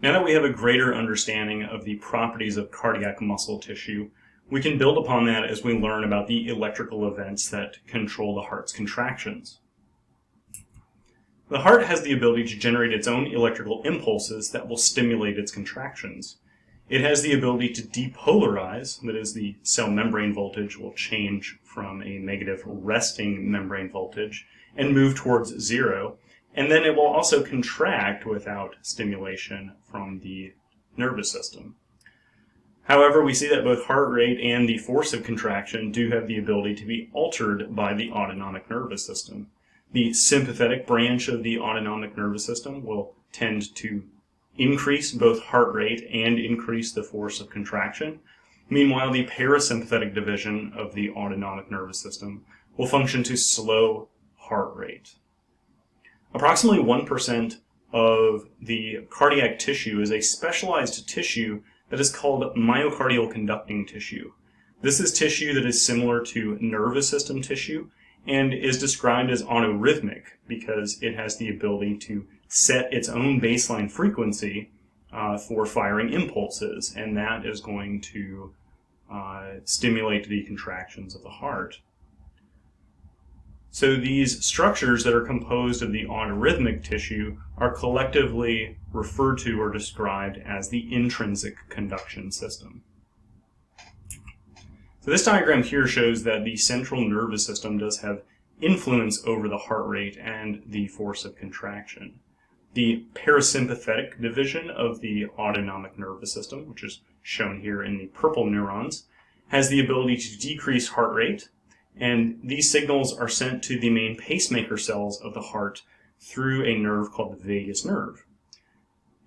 Now that we have a greater understanding of the properties of cardiac muscle tissue, we can build upon that as we learn about the electrical events that control the heart's contractions. The heart has the ability to generate its own electrical impulses that will stimulate its contractions. It has the ability to depolarize, that is, the cell membrane voltage will change from a negative resting membrane voltage and move towards zero, and then it will also contract without stimulation from the nervous system. However, we see that both heart rate and the force of contraction do have the ability to be altered by the autonomic nervous system. The sympathetic branch of the autonomic nervous system will tend to increase both heart rate and increase the force of contraction. Meanwhile, the parasympathetic division of the autonomic nervous system will function to slow heart rate. Approximately 1% of the cardiac tissue is a specialized tissue that is called myocardial conducting tissue. This is tissue that is similar to nervous system tissue and is described as autorhythmic because it has the ability to set its own baseline frequency for firing impulses, and that is going to stimulate the contractions of the heart. So these structures that are composed of the autorhythmic tissue are collectively referred to or described as the intrinsic conduction system. So this diagram here shows that the central nervous system does have influence over the heart rate and the force of contraction. The parasympathetic division of the autonomic nervous system, which is shown here in the purple neurons, has the ability to decrease heart rate, and these signals are sent to the main pacemaker cells of the heart through a nerve called the vagus nerve.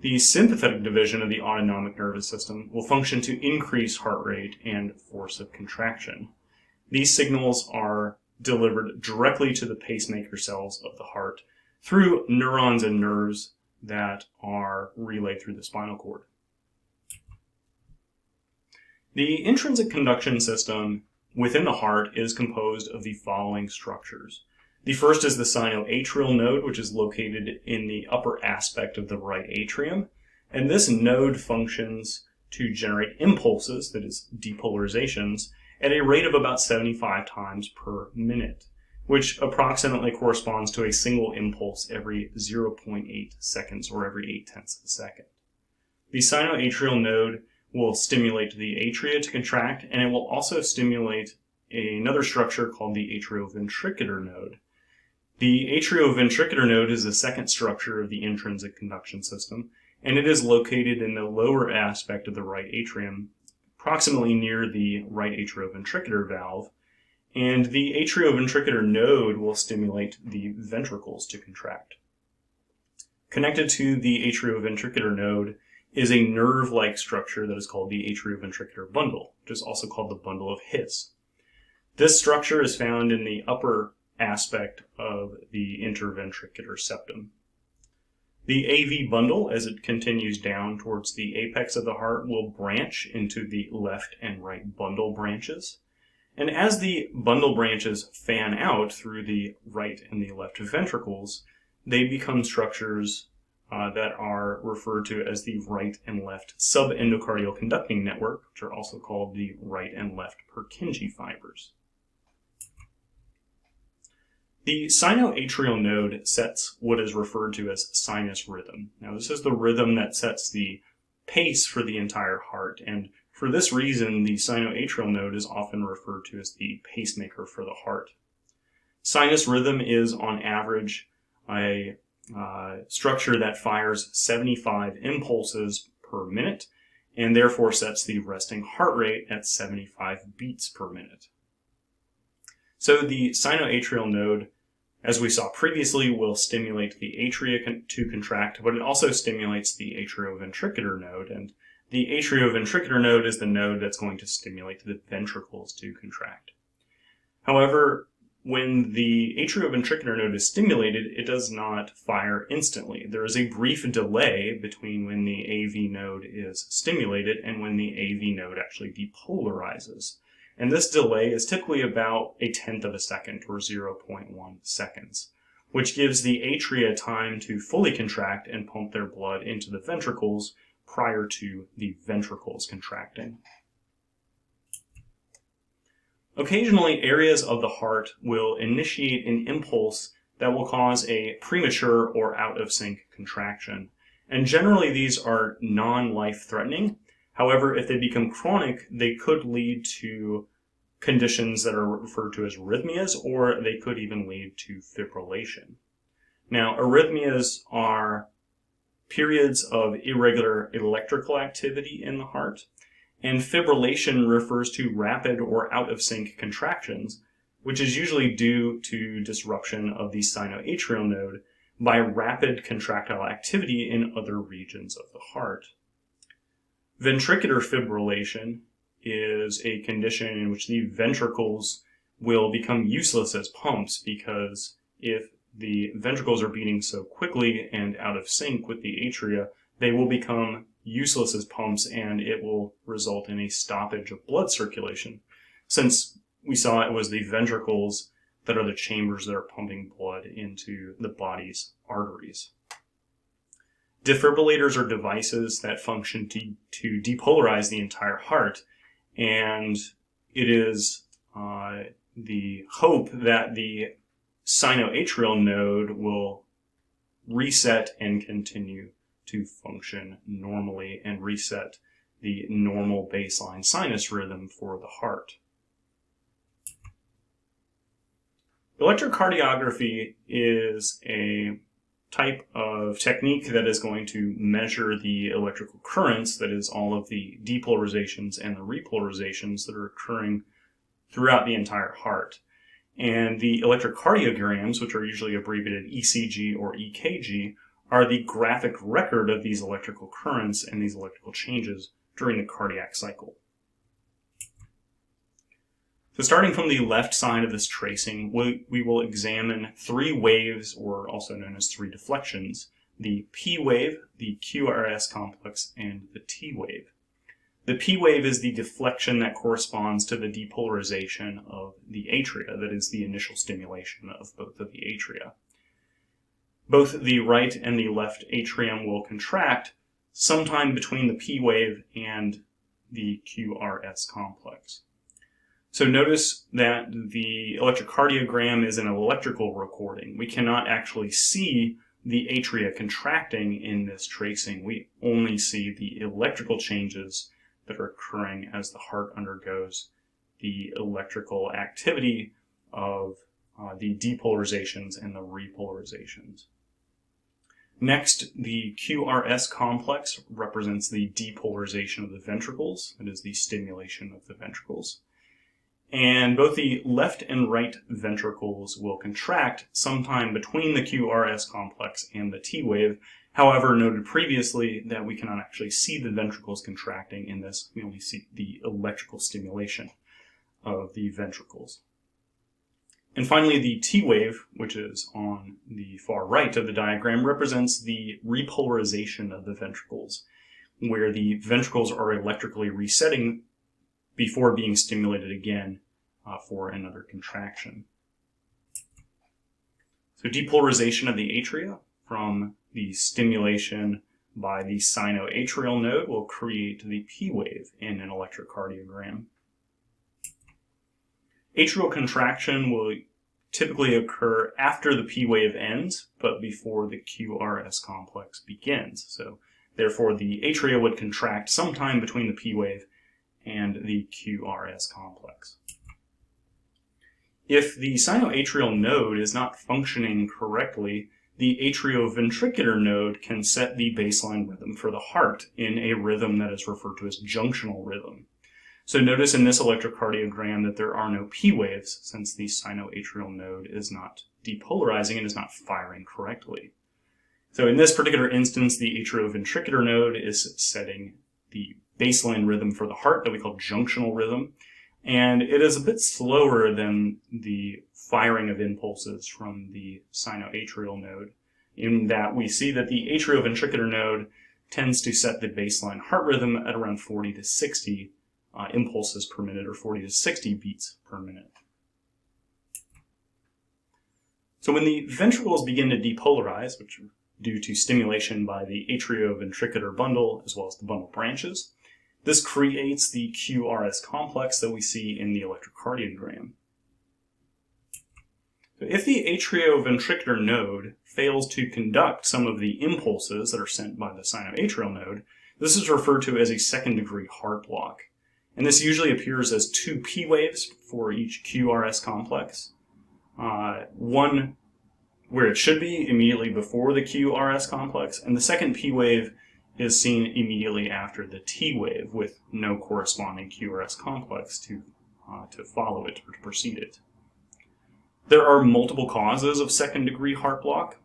The sympathetic division of the autonomic nervous system will function to increase heart rate and force of contraction. These signals are delivered directly to the pacemaker cells of the heart through neurons and nerves that are relayed through the spinal cord. The intrinsic conduction system within the heart is composed of the following structures. The first is the sinoatrial node, which is located in the upper aspect of the right atrium. And this node functions to generate impulses, that is, depolarizations, at a rate of about 75 times per minute, which approximately corresponds to a single impulse every 0.8 seconds, or every 0.8 of a second. The sinoatrial node will stimulate the atria to contract, and it will also stimulate another structure called the atrioventricular node. The atrioventricular node is the second structure of the intrinsic conduction system, and it is located in the lower aspect of the right atrium, approximately near the right atrioventricular valve, and the atrioventricular node will stimulate the ventricles to contract. Connected to the atrioventricular node is a nerve-like structure that is called the atrioventricular bundle, which is also called the bundle of His. This structure is found in the upper aspect of the interventricular septum. The AV bundle, as it continues down towards the apex of the heart, will branch into the left and right bundle branches. And as the bundle branches fan out through the right and the left ventricles, they become structures that are referred to as the right and left subendocardial conducting network, which are also called the right and left Purkinje fibers. The sinoatrial node sets what is referred to as sinus rhythm. Now, this is the rhythm that sets the pace for the entire heart, and for this reason, the sinoatrial node is often referred to as the pacemaker for the heart. Sinus rhythm is, on average, a structure that fires 75 impulses per minute, and therefore sets the resting heart rate at 75 beats per minute. So the sinoatrial node, as we saw previously, will stimulate the atria to contract, but it also stimulates the atrioventricular node, and the atrioventricular node is the node that's going to stimulate the ventricles to contract. However, when the atrioventricular node is stimulated, it does not fire instantly. There is a brief delay between when the AV node is stimulated and when the AV node actually depolarizes. And this delay is typically about 1/10 of a second, or 0.1 seconds. which gives the atria time to fully contract and pump their blood into the ventricles prior to the ventricles contracting. Occasionally, areas of the heart will initiate an impulse that will cause a premature or out-of-sync contraction. And generally, these are non-life-threatening. However, if they become chronic, they could lead to conditions that are referred to as arrhythmias, or they could even lead to fibrillation. Now, arrhythmias are periods of irregular electrical activity in the heart, and fibrillation refers to rapid or out-of-sync contractions, which is usually due to disruption of the sinoatrial node by rapid contractile activity in other regions of the heart. Ventricular fibrillation is a condition in which the ventricles will become useless as pumps, because if the ventricles are beating so quickly and out of sync with the atria, they will become useless as pumps, and it will result in a stoppage of blood circulation, since we saw it was the ventricles that are the chambers that are pumping blood into the body's arteries. Defibrillators are devices that function to depolarize the entire heart, and it is the hope that the sinoatrial node will reset and continue to function normally and reset the normal baseline sinus rhythm for the heart. Electrocardiography is a type of technique that is going to measure the electrical currents, that is, all of the depolarizations and the repolarizations that are occurring throughout the entire heart. And the electrocardiograms, which are usually abbreviated ECG or EKG, are the graphic record of these electrical currents and these electrical changes during the cardiac cycle. So starting from the left side of this tracing, we will examine three waves, or also known as three deflections: the P wave, the QRS complex, and the T wave. The P wave is the deflection that corresponds to the depolarization of the atria, that is, the initial stimulation of both of the atria. Both the right and the left atrium will contract sometime between the P wave and the QRS complex. So notice that the electrocardiogram is an electrical recording. We cannot actually see the atria contracting in this tracing. We only see the electrical changes that are occurring as the heart undergoes the electrical activity of the depolarizations and the repolarizations. Next, the QRS complex represents the depolarization of the ventricles, that is, the stimulation of the ventricles. And both the left and right ventricles will contract sometime between the QRS complex and the T wave. However, noted previously that we cannot actually see the ventricles contracting in this. We only see the electrical stimulation of the ventricles. And finally, the T wave, which is on the far right of the diagram, represents the repolarization of the ventricles, where the ventricles are electrically resetting before being stimulated again for another contraction. So depolarization of the atria from the stimulation by the sinoatrial node will create the P wave in an electrocardiogram. Atrial contraction will typically occur after the P wave ends, but before the QRS complex begins. So therefore, the atria would contract sometime between the P wave and the QRS complex. If the sinoatrial node is not functioning correctly, the atrioventricular node can set the baseline rhythm for the heart in a rhythm that is referred to as junctional rhythm. So notice in this electrocardiogram that there are no P waves, since the sinoatrial node is not depolarizing and is not firing correctly. So in this particular instance, the atrioventricular node is setting the baseline rhythm for the heart that we call junctional rhythm, and it is a bit slower than the firing of impulses from the sinoatrial node, in that we see that the atrioventricular node tends to set the baseline heart rhythm at around 40 to 60 impulses per minute, or 40 to 60 beats per minute. So when the ventricles begin to depolarize, which are due to stimulation by the atrioventricular bundle as well as the bundle branches, this creates the QRS complex that we see in the electrocardiogram. So if the atrioventricular node fails to conduct some of the impulses that are sent by the sinoatrial node, this is referred to as a second-degree heart block. And this usually appears as two P waves for each QRS complex. One where it should be immediately before the QRS complex, and the second P wave is seen immediately after the T wave with no corresponding QRS complex to follow it or to precede it. There are multiple causes of second-degree heart block.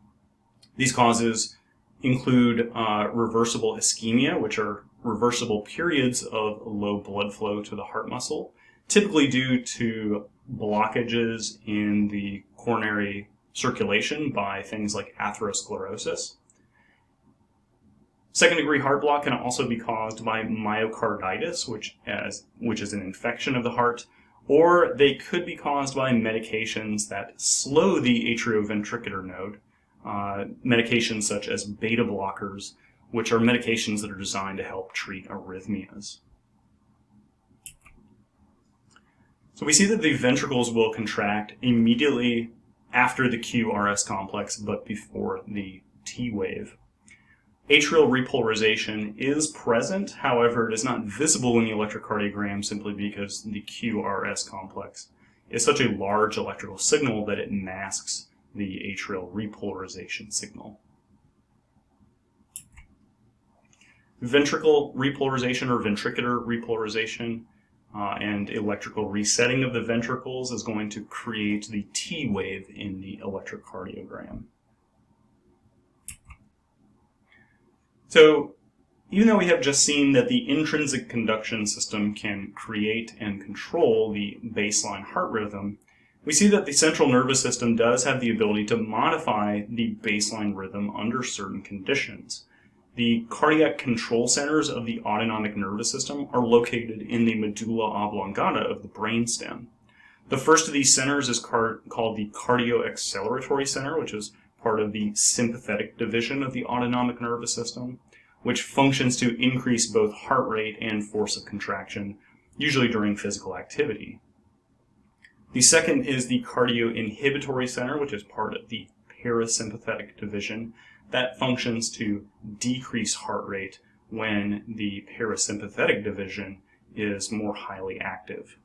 These causes include reversible ischemia, which are reversible periods of low blood flow to the heart muscle, typically due to blockages in the coronary circulation by things like atherosclerosis. Second-degree heart block can also be caused by myocarditis, which is an infection of the heart, or they could be caused by medications that slow the atrioventricular node, medications such as beta blockers, which are medications that are designed to help treat arrhythmias. So we see that the ventricles will contract immediately after the QRS complex, but before the T wave. Atrial repolarization is present, however, it is not visible in the electrocardiogram simply because the QRS complex is such a large electrical signal that it masks the atrial repolarization signal. Ventricle repolarization or ventricular repolarization and electrical resetting of the ventricles is going to create the T wave in the electrocardiogram. So, even though we have just seen that the intrinsic conduction system can create and control the baseline heart rhythm, we see that the central nervous system does have the ability to modify the baseline rhythm under certain conditions. The cardiac control centers of the autonomic nervous system are located in the medulla oblongata of the brainstem. The first of these centers is called the cardioacceleratory center, which is part of the sympathetic division of the autonomic nervous system, which functions to increase both heart rate and force of contraction, usually during physical activity. The second is the cardioinhibitory center, which is part of the parasympathetic division, that functions to decrease heart rate when the parasympathetic division is more highly active.